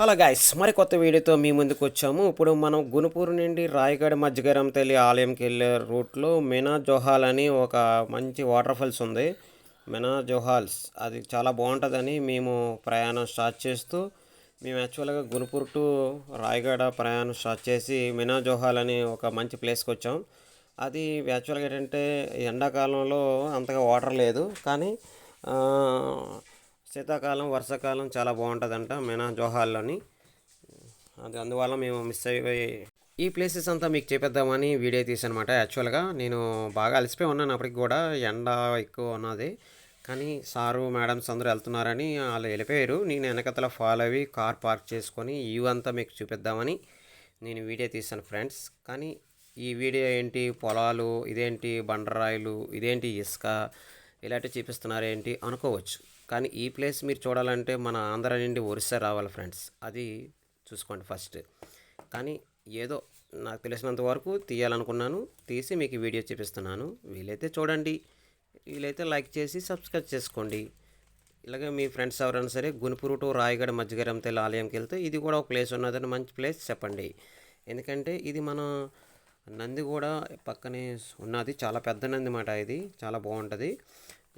Hello guys, మరి కొత్త వీడియోతో మీ ముందుకు వచ్చాము. ఇప్పుడు మనం గునుపూరు నుండి రాయగఢ మధ్యగరం తల్లి ఆలయంకి వెళ్ళే రూట్లో మినా జోహాల్ అని ఒక మంచి వాటర్ ఫాల్స్ ఉంది. మినా జోహాల్స్ అది చాలా బాగుంటుందని మేము ప్రయాణం స్టార్ట్ చేస్తూ మేము యాక్చువల్గా గునుపూర్ టు రాయగఢ ప్రయాణం స్టార్ట్ చేసి మినా జోహాల్ అని ఒక మంచి ప్లేస్కి వచ్చాం. అది యాక్చువల్గా ఏంటంటే ఎండాకాలంలో అంతగా వాటర్ లేదు, కానీ శీతాకాలం వర్షాకాలం చాలా బాగుంటుందంట మినా జోహాల్లోని. అది అందువల్ల మేము మిస్ అయిపోయి ఈ ప్లేసెస్ అంతా మీకు చూపిద్దామని వీడియో తీసానమాట. యాక్చువల్గా నేను బాగా అలసిపోయి ఉన్నాను, అప్పటికి కూడా ఎండ ఎక్కువ ఉన్నది. కానీ సారు మేడమ్స్ అందరూ వెళ్తున్నారని వాళ్ళు వెళ్ళిపోయారు. నేను వెనకతల ఫాలో అయ్యి కార్ పార్క్ చేసుకొని వ్యూ అంతా మీకు చూపిద్దామని నేను వీడియో తీశాను ఫ్రెండ్స్. కానీ ఈ వీడియో ఏంటి పొలాలు, ఇదేంటి బండరాయిలు, ఇదేంటి ఇసుక, ఇలాంటివి చూపిస్తున్నారు ఏంటి అనుకోవచ్చు. కానీ ఈ ప్లేస్ మీరు చూడాలంటే మన ఆంధ్ర నుండి ఒరిస్సా రావాలి ఫ్రెండ్స్. అది చూసుకోండి ఫస్ట్. కానీ ఏదో నాకు తెలిసినంత వరకు తీయాలనుకున్నాను, తీసి మీకు వీడియో చూపిస్తున్నాను. వీలైతే చూడండి, వీలైతే లైక్ చేసి సబ్స్క్రైబ్ చేసుకోండి. ఇలాగే మీ ఫ్రెండ్స్ ఎవరైనా సరే గునుపూరు టు రాయగఢ మధ్యగరం తల్లి ఆలయంకి వెళ్తే ఇది కూడా ఒక ప్లేస్ ఉన్నదని మంచి ప్లేస్ చెప్పండి. ఎందుకంటే ఇది మన నంది కూడా పక్కనే ఉన్నది, చాలా పెద్ద నంది మాట. ఇది చాలా బాగుంటుంది.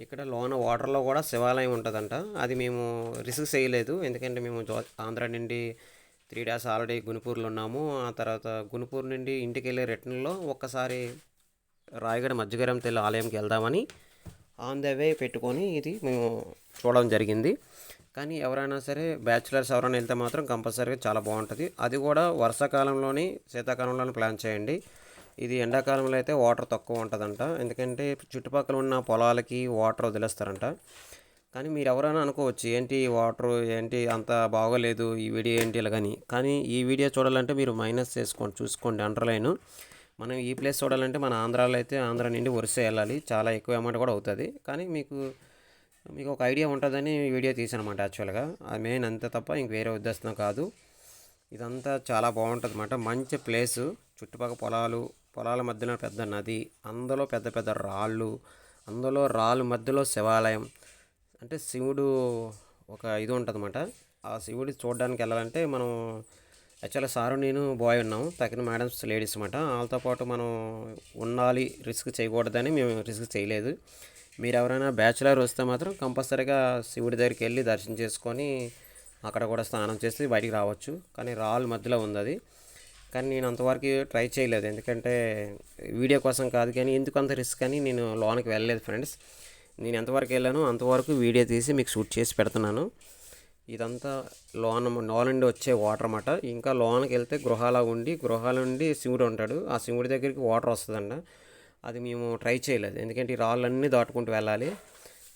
ఇక్కడ లోన వాటర్లో కూడా శివాలయం ఉంటుందంట. అది మేము రిస్క్ చేయలేదు, ఎందుకంటే మేము ఆంధ్ర నుండి 3 days ఆల్రెడీ గునుపూరులో ఉన్నాము. ఆ తర్వాత గునుపూరు నుండి ఇంటికి వెళ్ళే రిటర్న్లో ఒక్కసారి రాయగఢ మధ్యగరం తల్లి ఆలయంకి వెళ్దామని ఆన్ ద వే పెట్టుకొని ఇది మేము చూడడం జరిగింది. కానీ ఎవరైనా సరే బ్యాచులర్స్ ఎవరైనా వెళ్తే మాత్రం కంపల్సరీగా చాలా బాగుంటుంది. అది కూడా వర్షాకాలంలోని శీతాకాలంలోని ప్లాన్ చేయండి. ఇది ఎండాకాలంలో అయితే వాటర్ తక్కువ ఉంటుందంట, ఎందుకంటే చుట్టుపక్కల ఉన్న పొలాలకి వాటర్ వదిలేస్తారంట. కానీ మీరు ఎవరైనా అనుకోవచ్చు ఏంటి వాటర్ ఏంటి అంత బాగోలేదు ఈ వీడియో ఏంటి ఇలాగని. కానీ ఈ వీడియో చూడాలంటే మీరు మైనస్ చేసుకోండి, చూసుకోండి అండర్లైన్. మనం ఈ ప్లేస్ చూడాలంటే మన ఆంధ్రాలో అయితే ఆంధ్ర నుండి ఒరిస్సా వెళ్ళాలి, చాలా ఎక్కువ అమౌంట్ కూడా అవుతుంది. కానీ మీకు ఒక ఐడియా ఉంటుందని వీడియో తీసానమాట. యాక్చువల్గా అది మెయిన్ అంతే తప్ప ఇంక వేరే ఉద్దేశం కాదు. ఇదంతా చాలా బాగుంటుంది అన్నమాట. మంచి ప్లేసు, చుట్టుపక్కల పొలాల మధ్యలో పెద్ద నది, అందులో పెద్ద పెద్ద రాళ్ళు, అందులో రాళ్ళు మధ్యలో శివాలయం. అంటే శివుడు ఒక ఇది ఉంటుంది అన్నమాట. ఆ శివుడి చూడడానికి వెళ్ళాలంటే మనం యాక్చువల్గా సారు నేను బాయ్ ఉన్నాము, తగిన మేడమ్స్ లేడీస్ అన్నమాట. వాళ్ళతో పాటు మనం ఉండాలి, రిస్క్ చేయకూడదని మేము రిస్క్ చేయలేదు. మీరు ఎవరైనా బ్యాచులర్ వస్తే మాత్రం కంపల్సరీగా శివుడి దగ్గరికి వెళ్ళి దర్శనం చేసుకొని అక్కడ కూడా స్నానం చేసి బయటికి రావచ్చు. కానీ రాళ్ళ మధ్యలో ఉంది అది. కానీ నేను అంతవరకు ట్రై చేయలేదు, ఎందుకంటే వీడియో కోసం కాదు, కానీ ఎందుకు అంత రిస్క్ అని నేను లోనికి వెళ్ళలేదు ఫ్రెండ్స్. నేను ఎంతవరకు వెళ్ళానో అంతవరకు వీడియో తీసి మీకు షూట్ చేసి పెడుతున్నాను. ఇదంతా లోన నుండి వచ్చే వాటర్ అన్నమాట. ఇంకా లోనకి వెళ్తే గృహాల నుండి శివుడు ఉంటాడు, ఆ శివుడి దగ్గరికి వాటర్ వస్తుందంట. అది మేము ట్రై చేయలేదు, ఎందుకంటే ఈ రాళ్ళన్నీ దాటుకుంటూ వెళ్ళాలి.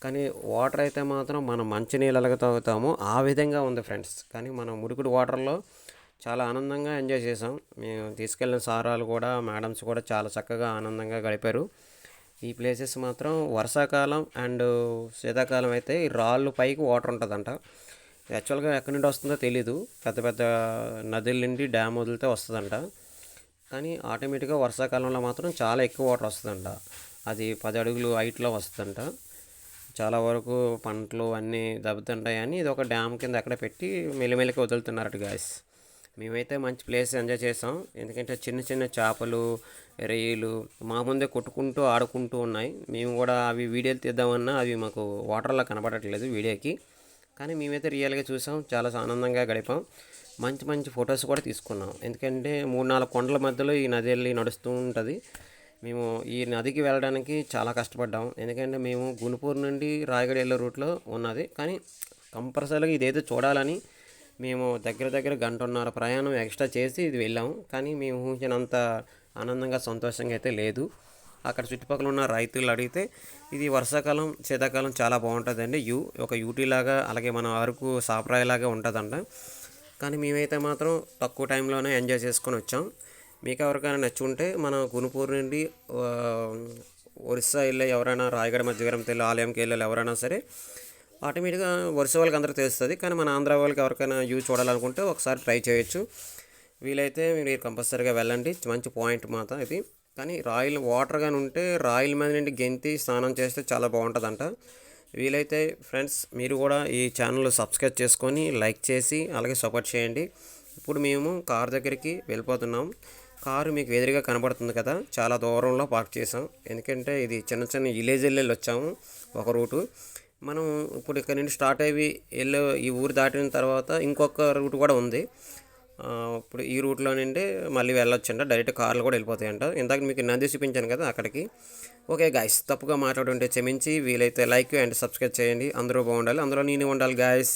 కానీ వాటర్ అయితే మాత్రం మనం మంచినీళ్ళు ఎలాగ తాగుతామో ఆ విధంగా ఉంది ఫ్రెండ్స్. కానీ మనం మురుగుడు వాటర్లో చాలా ఆనందంగా ఎంజాయ్ చేసాం. మేము తీసుకెళ్ళిన సారాలు కూడా మేడమ్స్ కూడా చాలా చక్కగా ఆనందంగా గడిపారు. ఈ ప్లేసెస్ మాత్రం వర్షాకాలం అండ్ శీతాకాలం అయితే ఈ రాళ్ళు పైకి వాటర్ ఉంటుందంట. యాక్చువల్గా ఎక్కడి నుండి వస్తుందో తెలీదు, పెద్ద పెద్ద నదుల నుండి డ్యామ్ వదిలితే వస్తుందంట. కానీ ఆటోమేటిక్గా వర్షాకాలంలో మాత్రం చాలా ఎక్కువ వాటర్ వస్తుందంట. అది 10 అడుగులు హైట్లో వస్తుందంట. చాలా వరకు పంటలు అన్నీ దెబ్బతింటాయని ఇది ఒక డ్యామ్ కింద ఎక్కడ పెట్టి మెల్లిమెల్లికి వదులుతున్నారట గాయస్. మేమైతే మంచి ప్లేస్ ఎంజాయ్ చేసాం, ఎందుకంటే చిన్న చిన్న చేపలు, రొయ్యలు మా ముందే కొట్టుకుంటూ ఆడుకుంటూ ఉన్నాయి. మేము కూడా అవి వీడియోలు తీద్దామన్నా అవి మాకు వాటర్లో కనపడట్లేదు వీడియోకి. కానీ మేమైతే రియల్గా చూసాం, చాలా ఆనందంగా గడిపాం. మంచి మంచి ఫొటోస్ కూడా తీసుకున్నాం, ఎందుకంటే 3-4 కొండల మధ్యలో ఈ నది వెళ్ళి నడుస్తూ ఉంటుంది. మేము ఈ నదికి వెళ్ళడానికి చాలా కష్టపడ్డాం, ఎందుకంటే మేము గునుపూరు నుండి రాయగఢ వెళ్ళే రూట్లో ఉన్నది. కానీ కంపల్సరీగా ఇదైతే చూడాలని మేము దగ్గర 1.5 గంట ప్రయాణం ఎక్స్ట్రా చేసి ఇది వెళ్ళాము. కానీ మేము ఊహించినంత ఆనందంగా సంతోషంగా అయితే లేదు. అక్కడ చుట్టుపక్కల ఉన్న రైతులు అడిగితే ఇది వర్షాకాలం శీతాకాలం చాలా బాగుంటుందండి, ఒక యూటీ లాగా, అలాగే మన అరకు సాప్రాయిలాగా ఉంటుందంట. కానీ మేమైతే మాత్రం తక్కువ టైంలోనే ఎంజాయ్ చేసుకొని వచ్చాం. మీకు ఎవరికైనా నచ్చుంటే మన గునుపూరు నుండి ఒరిస్సా వెళ్ళే ఎవరైనా రాయగఢ మధ్యగరం తల్లి ఆలయంకి వెళ్ళాలి ఎవరైనా సరే ఆటోమేటిక్గా ఒరిస్సా వాళ్ళకి అందరికీ తెలుస్తుంది. కానీ మన ఆంధ్ర వాళ్ళకి ఎవరికైనా చూడాలనుకుంటే ఒకసారి ట్రై చేయొచ్చు. వీలైతే మీరు కంపల్సరీగా వెళ్ళండి, మంచి పాయింట్ మాత్రం ఇది. కానీ రాయిల్ వాటర్ కానీ ఉంటే రాయిల మీద నుండి గెంతి స్నానం చేస్తే చాలా బాగుంటుందంట. వీలైతే ఫ్రెండ్స్ మీరు కూడా ఈ ఛానల్ సబ్స్క్రైబ్ చేసుకొని లైక్ చేసి అలాగే సపోర్ట్ చేయండి. ఇప్పుడు మేము కార్ దగ్గరికి వెళ్ళిపోతున్నాం. కారు మీకు ఎదురుగా కనబడుతుంది కదా, చాలా దూరంలో పార్క్ చేసాం. ఎందుకంటే ఇది చిన్న చిన్న విలేజ్ వెళ్ళి వచ్చాము ఒక రూటు. మనం ఇప్పుడు ఇక్కడ నుండి స్టార్ట్ అయ్యి ఈ ఊరు దాటిన తర్వాత ఇంకొక రూట్ కూడా ఉంది. ఇప్పుడు ఈ రూట్లో నుండి మళ్ళీ వెళ్ళొచ్చంట, డైరెక్ట్ కార్లు కూడా వెళ్ళిపోతాయంట. ఇందాక మీకు నంది చూపించాను కదా అక్కడికి. ఓకే గాయస్, తప్పుగా మాట్లాడుంటే క్షమించి వీలైతే లైక్ అండ్ సబ్స్క్రైబ్ చేయండి. అందరూ బాగుండాలి, అందులో నేను ఉండాలి గాయస్.